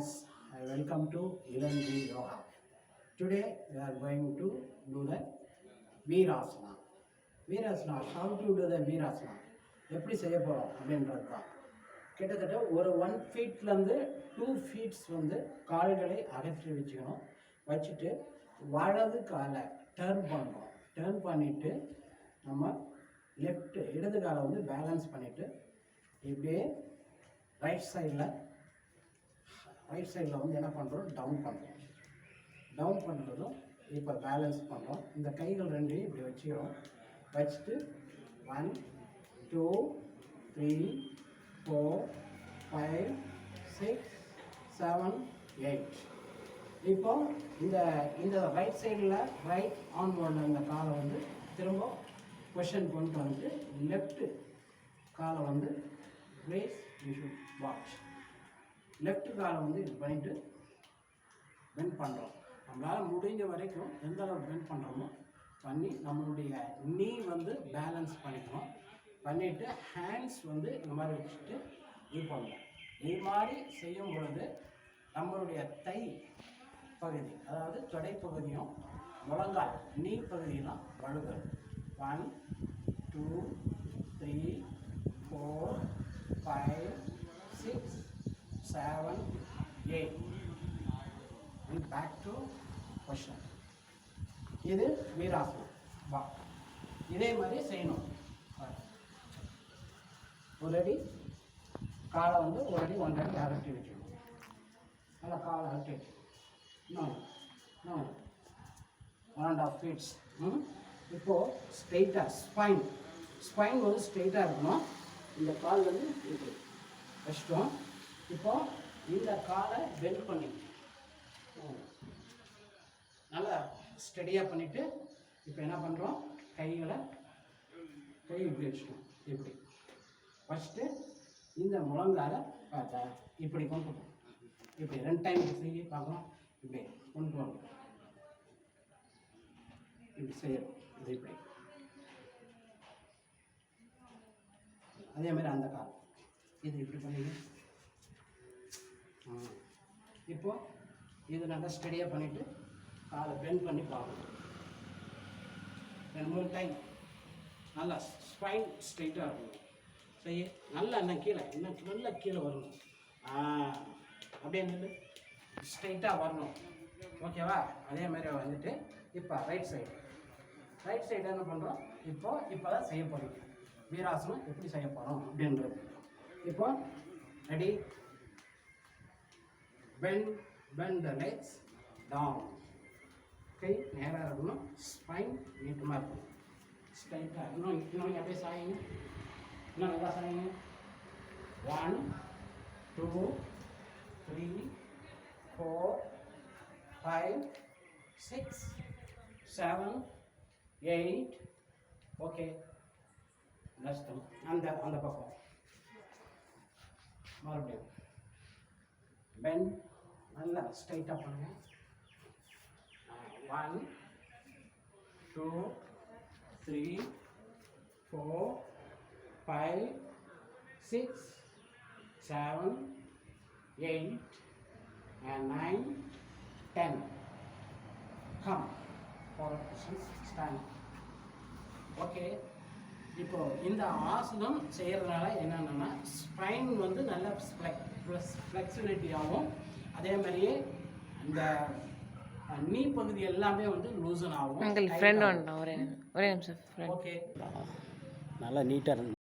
class. Welcome to Ilanji Yoga. Today we are going to do the Virasana. Virasana, how to do the Virasana? எப்படி செய்ய போகிறோம் அப்படின்றது தான். கிட்டத்தட்ட ஒரு 1 ஃபீட்லேருந்து 2 ஃபீட்ஸ் வந்து கால்களை அகற்றி வச்சுக்கணும். வச்சுட்டு வலது காலை டர்ன் பண்ணுறோம். டர்ன் பண்ணிவிட்டு நம்ம இடது காலை வந்து பேலன்ஸ் பண்ணிவிட்டு இப்படியே ரைட் சைடில் வந்து என்ன பண்ணுறோம், டவுன் பண்ணுறோம். டவுன் பண்ணுறதும் இப்போ பேலன்ஸ் பண்ணுறோம். இந்த கைகள் ரெண்டையும் இப்படி வச்சுக்கிறோம். வச்சுட்டு 1 2 3 4 5 6 7 8. இப்போ இந்த ரைட் சைடில் ரைட் ஆன் பண்ண இந்த காலை வந்து திரும்ப பொசிஷன் கொண்டு வந்து லெஃப்ட் காலை வந்து please you should watch. Left காலை வந்து இது பண்ணிட்டு பெண்ட் பண்ணுறோம். நம்மளால் முடிஞ்ச வரைக்கும் எந்த அளவுக்கு பெண்ட் பண்ணுறோமோ பண்ணி நம்மளுடைய நீ வந்து பேலன்ஸ் பண்ணிக்கணும். பண்ணிவிட்டு ஹேண்ட்ஸ் வந்து இந்த மாதிரி வச்சுட்டு இது பண்ணுவோம். இது மாதிரி செய்யும் பொழுது நம்மளுடைய தை பகுதி, அதாவது தொடைப்பகுதியும் முழங்கால் நீ பகுதியெல்லாம் வழுகிறது. 1 2 3 4 5 6 7 8. Back to position. இது வீராசனம். வா, இதே மாதிரி செய்யணும். ஒரு அடி காலை வந்து ஒரு அடி 1 அடி அகட்டி வச்சுக்கணும். நல்லா காலை அகட்டி வச்சுக்கணும். இன்னும் 1.5 feet. இப்போது ஸ்ட்ரெயிட்டாக ஸ்பைன் வந்து ஸ்ட்ரெயிட்டாக இருக்கணும். இந்த கால் வந்து இப்படி வச்சிட்டோம். இப்போது இந்த காலை பெண்ட் பண்ணி நல்லா ஸ்டெடியாக பண்ணிவிட்டு இப்போ என்ன பண்ணுறோம், கை இப்படி வச்சுட்டோம். இப்படி ஃபஸ்ட்டு இந்த முழங்கால பார்த்தா இப்படி கொண்டு போகணும். இப்படி 2 டைம் செய்ய பார்க்கலாம். இப்படி கொண்டு வரணும். இப்படி செய்யணும். இது இப்படி அதே மாதிரி அந்த கால் இது இப்படி பண்ணிங்க. இப்போ இது நல்லா ஸ்டடியாக பண்ணிவிட்டு காலை பெண்ட் பண்ணி பார்க்கணும். 2-3 டைம் நல்லா ஸ்பைன் ஸ்ட்ரைட்டாக இருக்கணும். செய்ய நல்லா இன்னும் நல்லா கீழே வரணும். அப்படியே நின்று ஸ்ட்ரைட்டாக வரணும். ஓகேவா? அதே மாதிரி வந்துட்டு இப்போ ரைட் சைடு என்ன பண்ணுறோம், இப்போ தான் செய்ய போகிறோம். வீராசனம் எப்படி செய்ய போகிறோம் அப்படின்றது. இப்போ ready, bend the legs down. கை நேராக இருக்கணும். ஸ்பைன் நீட்டமாக இருக்கணும். ஸ்ட்ரைட்டாக இன்னும் அப்படியே சாயிங்க. இன்னும் நல்லா சாயிங்க. 1 2 3 4 5 6 7 8. ஓகே, நஷ்டம். அந்த பக்கம் மறுபடியும் பெண்ட் நல்லா ஸ்ட்ரைட்டாக பண்ணுங்கள். 1 2 3 4 5 6 7 8 and 9 10. Come for a position, stand. Okay, இப்போ இந்த ஆசனம் செய்கிறதுனால என்னென்னா ஸ்பைன் வந்து நல்ல ஃப்ளெக்சிபிலிட்டி ஆகும். அதே மாதிரியே இந்த நீ பகுதி எல்லாமே வந்து லூசன் ஆகும். ஃப்ரெண்ட் ஒரே நிமிஷம். ஓகே, நல்லா நீட்டாக இருந்து